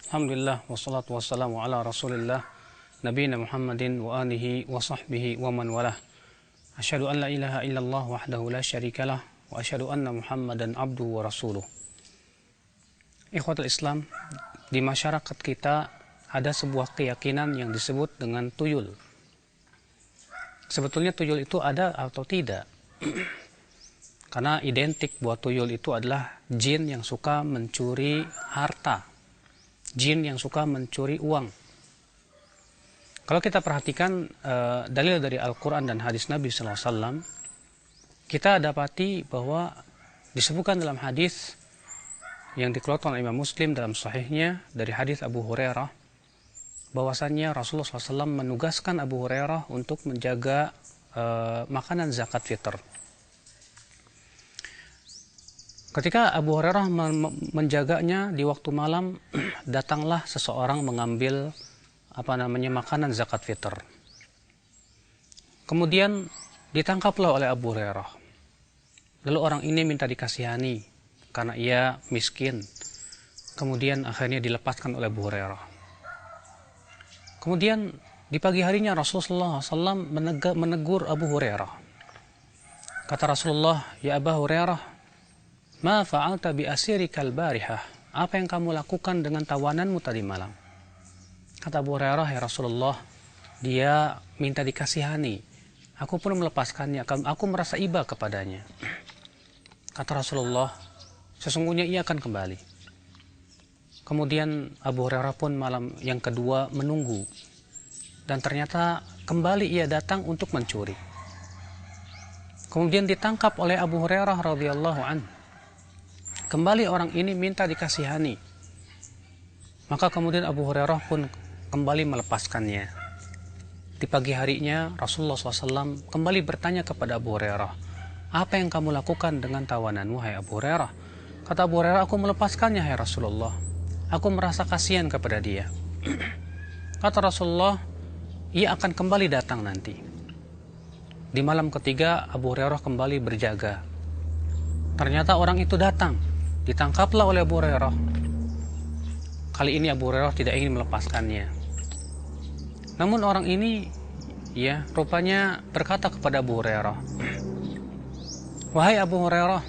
Alhamdulillah wassalatu wassalamu ala Rasulillah nabiyina Muhammadin wa alihi wa sahbihi wa man walah. Asyhadu an la ilaha illallah wahdahu la syarikalah wa asyhadu anna Muhammadan abduhu wa rasuluh. Ikhwatul Islam, di masyarakat kita ada sebuah keyakinan yang disebut dengan tuyul. Sebetulnya tuyul itu ada atau tidak? Karena identik bahwa tuyul itu adalah jin yang suka mencuri harta, jin yang suka mencuri uang. Kalau kita perhatikan dalil dari Al-Quran dan hadis Nabi SAW, kita dapati bahwa disebutkan dalam hadis yang dikeluarkan oleh Imam Muslim dalam sahihnya dari hadis Abu Hurairah, bahwasannya Rasulullah SAW menugaskan Abu Hurairah untuk menjaga makanan zakat fitr. Ketika Abu Hurairah menjaganya di waktu malam, datanglah seseorang mengambil makanan zakat fitr. Kemudian ditangkaplah oleh Abu Hurairah. Lalu orang ini minta dikasihani karena ia miskin. Kemudian akhirnya dilepaskan oleh Abu Hurairah. Kemudian di pagi harinya Rasulullah SAW menegur Abu Hurairah. Kata Rasulullah, "Ya Abu Hurairah, ma fa'alta bi asirikal barihah?" Apa yang kamu lakukan dengan tawananmu tadi malam? Kata Abu Hurairah, "Ya Rasulullah, dia minta dikasihani. Aku pun melepaskannya. Aku merasa iba kepadanya." Kata Rasulullah, "Sesungguhnya ia akan kembali." Kemudian Abu Hurairah pun malam yang kedua menunggu. Dan ternyata kembali ia datang untuk mencuri. Kemudian ditangkap oleh Abu Hurairah radhiyallahu anhu. Kembali orang ini minta dikasihani. Maka kemudian Abu Hurairah pun kembali melepaskannya. Di pagi harinya Rasulullah SAW kembali bertanya kepada Abu Hurairah, "Apa yang kamu lakukan dengan tawananmu, hai Abu Hurairah?" Kata Abu Hurairah, "Aku melepaskannya, hai Rasulullah. Aku merasa kasihan kepada dia." Kata Rasulullah, "Ia akan kembali datang nanti." Di malam ketiga Abu Hurairah kembali berjaga. Ternyata orang itu datang. Ditangkaplah oleh Abu Hurairah. Kali ini Abu Hurairah tidak ingin melepaskannya. Namun orang ini rupanya berkata kepada Abu Hurairah, "Wahai Abu Hurairah,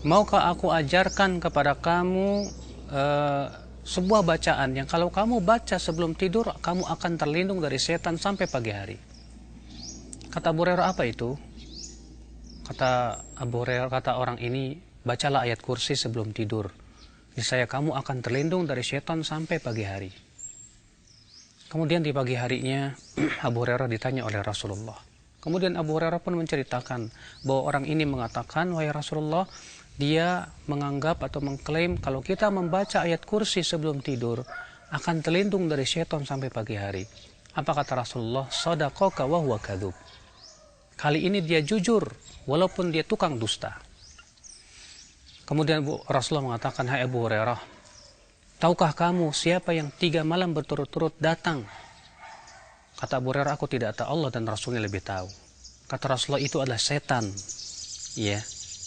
maukah aku ajarkan kepada kamu sebuah bacaan yang kalau kamu baca sebelum tidur, kamu akan terlindung dari setan sampai pagi hari?" Kata Abu Hurairah, "Apa itu?" Kata Abu Hurairah, kata orang ini, "Bacalah ayat kursi sebelum tidur. Niscaya kamu akan terlindung dari setan sampai pagi hari." Kemudian di pagi harinya Abu Hurairah ditanya oleh Rasulullah. Kemudian Abu Hurairah pun menceritakan bahwa orang ini mengatakan, "Wahai Rasulullah, dia menganggap atau mengklaim kalau kita membaca ayat kursi sebelum tidur akan terlindung dari setan sampai pagi hari." Apa kata Rasulullah? "Shadaqaka wa huwa kadzub." Kali ini dia jujur walaupun dia tukang dusta. Kemudian Rasulullah mengatakan, "Hai Abu Hurairah, tahukah kamu siapa yang 3 malam berturut-turut datang?" Kata Abu Hurairah, "Aku tidak tahu, Allah dan Rasulnya lebih tahu." Kata Rasulullah, "Itu adalah setan." Ya,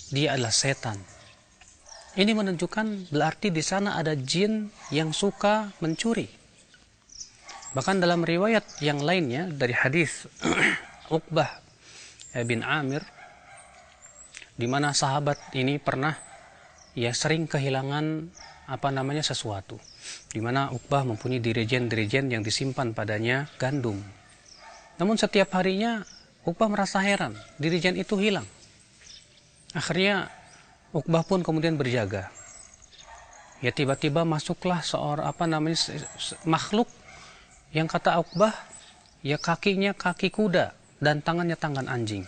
dia adalah setan. Ini menunjukkan berarti di sana ada jin yang suka mencuri. Bahkan dalam riwayat yang lainnya dari hadis Uqbah bin Amir, di mana sahabat ini pernah sering kehilangan sesuatu, di mana Uqbah mempunyai dirijen-dirijen yang disimpan padanya gandum. Namun setiap harinya Uqbah merasa heran, dirijen itu hilang. Akhirnya Uqbah pun kemudian berjaga. Tiba-tiba masuklah seorang makhluk yang kata Uqbah, kakinya kaki kuda dan tangannya tangan anjing.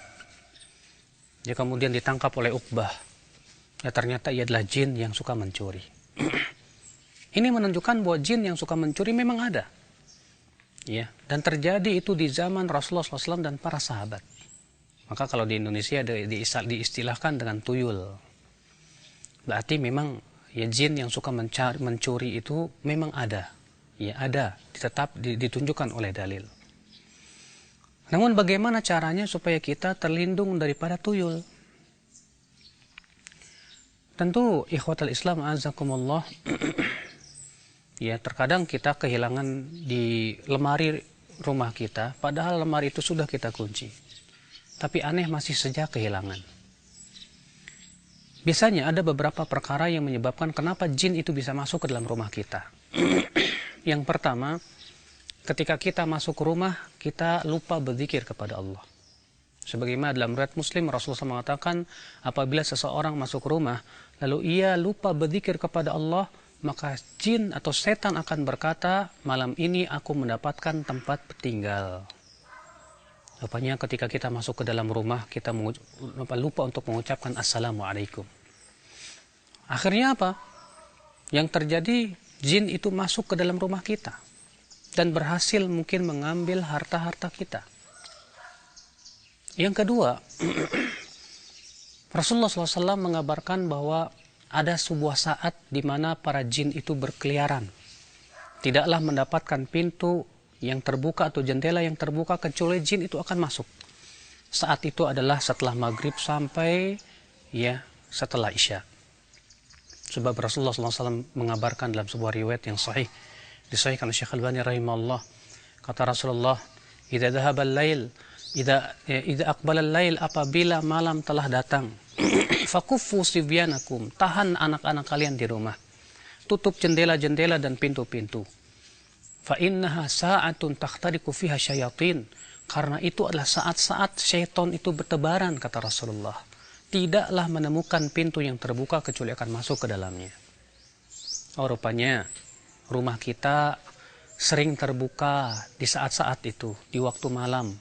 Dia kemudian ditangkap oleh Uqbah. Ternyata ia adalah jin yang suka mencuri. Ini menunjukkan bahwa jin yang suka mencuri memang ada. Dan terjadi itu di zaman Rasulullah SAW dan para sahabat. Maka kalau di Indonesia diistilahkan dengan tuyul. Berarti memang jin yang suka mencuri itu memang ada. Ada, tetap ditunjukkan oleh dalil. Namun bagaimana caranya supaya kita terlindung daripada tuyul? Tentu ikhwatal Islam azakumullah, Ya, terkadang kita kehilangan di lemari rumah kita, padahal lemari itu sudah kita kunci. Tapi aneh masih saja kehilangan. Biasanya ada beberapa perkara yang menyebabkan kenapa jin itu bisa masuk ke dalam rumah kita. Yang pertama, ketika kita masuk ke rumah, kita lupa berzikir kepada Allah. Sebagaimana dalam riwayat Muslim, Rasulullah mengatakan, apabila seseorang masuk ke rumah, lalu ia lupa berzikir kepada Allah, maka jin atau setan akan berkata, malam ini aku mendapatkan tempat tinggal. Rupanya ketika kita masuk ke dalam rumah, kita lupa untuk mengucapkan Assalamualaikum. Akhirnya apa? Yang terjadi, jin itu masuk ke dalam rumah kita dan berhasil mungkin mengambil harta-harta kita. Yang kedua, Rasulullah SAW mengabarkan bahwa ada sebuah saat di mana para jin itu berkeliaran. Tidaklah mendapatkan pintu yang terbuka atau jendela yang terbuka kecuali jin itu akan masuk. Saat itu adalah setelah maghrib sampai setelah isya. Sebab Rasulullah SAW mengabarkan dalam sebuah riwayat yang sahih, disahihkan oleh Syekh Al-Albani rahimahullah, kata Rasulullah, idza dhahaba al-lail, idza aqbala al-lail, apabila malam telah datang, fakuffu sibyanakum, tahan anak-anak kalian di rumah, tutup jendela-jendela dan pintu-pintu. Fa innaha sa'atun takhtariqu fiha syayatin, karena itu adalah saat-saat syaitan itu bertebaran, kata Rasulullah. Tidaklah menemukan pintu yang terbuka kecuali akan masuk ke dalamnya. Oh, rupanya rumah kita sering terbuka di saat-saat itu, di waktu malam.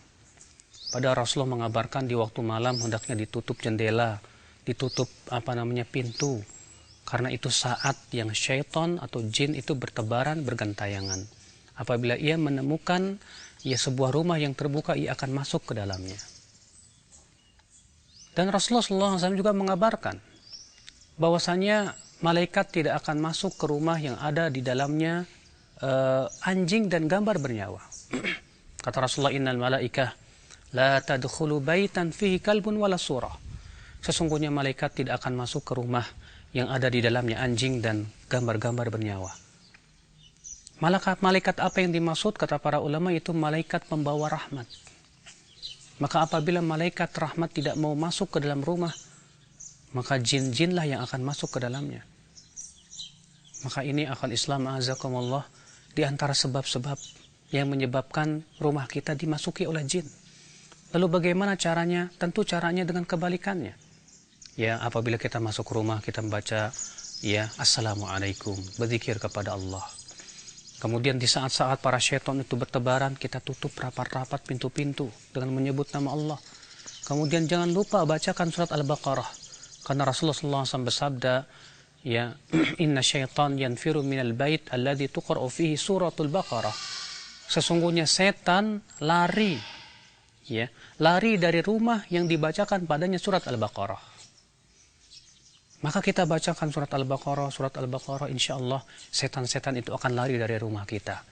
Padahal Rasulullah mengabarkan di waktu malam hendaknya ditutup jendela, ditutup pintu, karena itu saat yang syaitan atau jin itu bertebaran, bergentayangan. Apabila ia menemukan sebuah rumah yang terbuka, ia akan masuk ke dalamnya. Dan Rasulullah SAW juga mengabarkan bahwasanya malaikat tidak akan masuk ke rumah yang ada di dalamnya anjing dan gambar bernyawa. Kata Rasulullah, innal malaikah la tadkhulu baitan fihi kalbun wala surah. Sesungguhnya malaikat tidak akan masuk ke rumah yang ada di dalamnya anjing dan gambar-gambar bernyawa. Malaikat apa yang dimaksud? Kata para ulama, itu malaikat pembawa rahmat. Maka apabila malaikat rahmat tidak mau masuk ke dalam rumah, maka jin-jinlah yang akan masuk ke dalamnya. Maka ini akhwat Islam a'azakumullah, di antara sebab-sebab yang menyebabkan rumah kita dimasuki oleh jin. Lalu bagaimana caranya? Tentu caranya dengan kebalikannya. Ya, apabila kita masuk rumah, kita membaca Assalamualaikum, berzikir kepada Allah. Kemudian di saat-saat para syaitan itu bertebaran, kita tutup rapat-rapat pintu-pintu dengan menyebut nama Allah. Kemudian jangan lupa bacakan surat Al-Baqarah. Karena Rasulullah SAW bersabda, inna syaitan yanfiru minal bait alladhi tuqra'u fihi suratul Baqarah. Sesungguhnya setan lari dari rumah yang dibacakan padanya surat Al-Baqarah. Maka kita bacakan surat Al-Baqarah, insya Allah setan-setan itu akan lari dari rumah kita.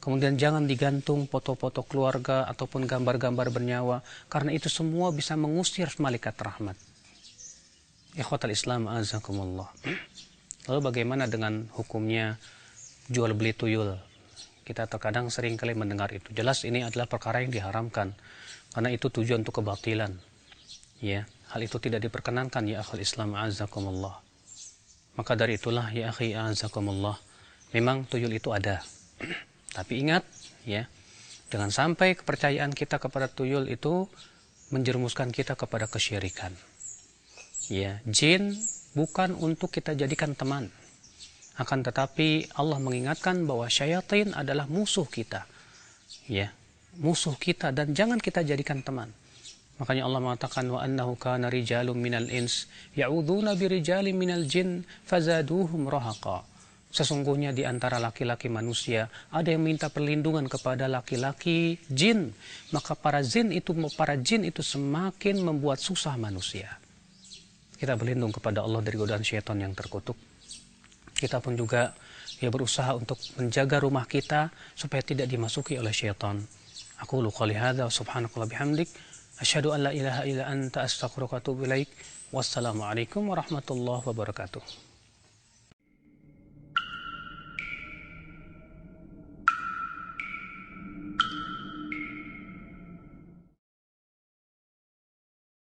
Kemudian jangan digantung foto-foto keluarga ataupun gambar-gambar bernyawa, karena itu semua bisa mengusir malaikat rahmat. Ikhwatal Islam azakumullah. Lalu bagaimana dengan hukumnya jual beli tuyul? Kita terkadang sering kali mendengar itu. Jelas ini adalah perkara yang diharamkan, karena itu tujuan untuk kebatilan. Hal itu tidak diperkenankan, ya akhul Islam azakumullah. Maka dari itulah, ya akhi azakumullah, memang tuyul itu ada. Tapi ingat, jangan sampai kepercayaan kita kepada tuyul itu menjerumuskan kita kepada kesyirikan. Jin bukan untuk kita jadikan teman. Akan tetapi Allah mengingatkan bahwa syaitan adalah musuh kita. Musuh kita, dan jangan kita jadikan teman. Makanya Allah mengatakan, wa annahu kana rijalun minal ins ya'udzuuna birijalin minal jin fazaduhum rahaqa. Sesungguhnya di antara laki-laki manusia ada yang minta perlindungan kepada laki-laki jin, maka para jin itu semakin membuat susah manusia. Kita berlindung kepada Allah dari godaan syaitan yang terkutuk. Kita pun juga berusaha untuk menjaga rumah kita supaya tidak dimasuki oleh syaitan. Aku qouli hadza wa subhanakallah bihamdik, asyhadu an la ilaha illa anta astaghfiruka wa atubu ilaik. Wassalamualaikum warahmatullahi wabarakatuh.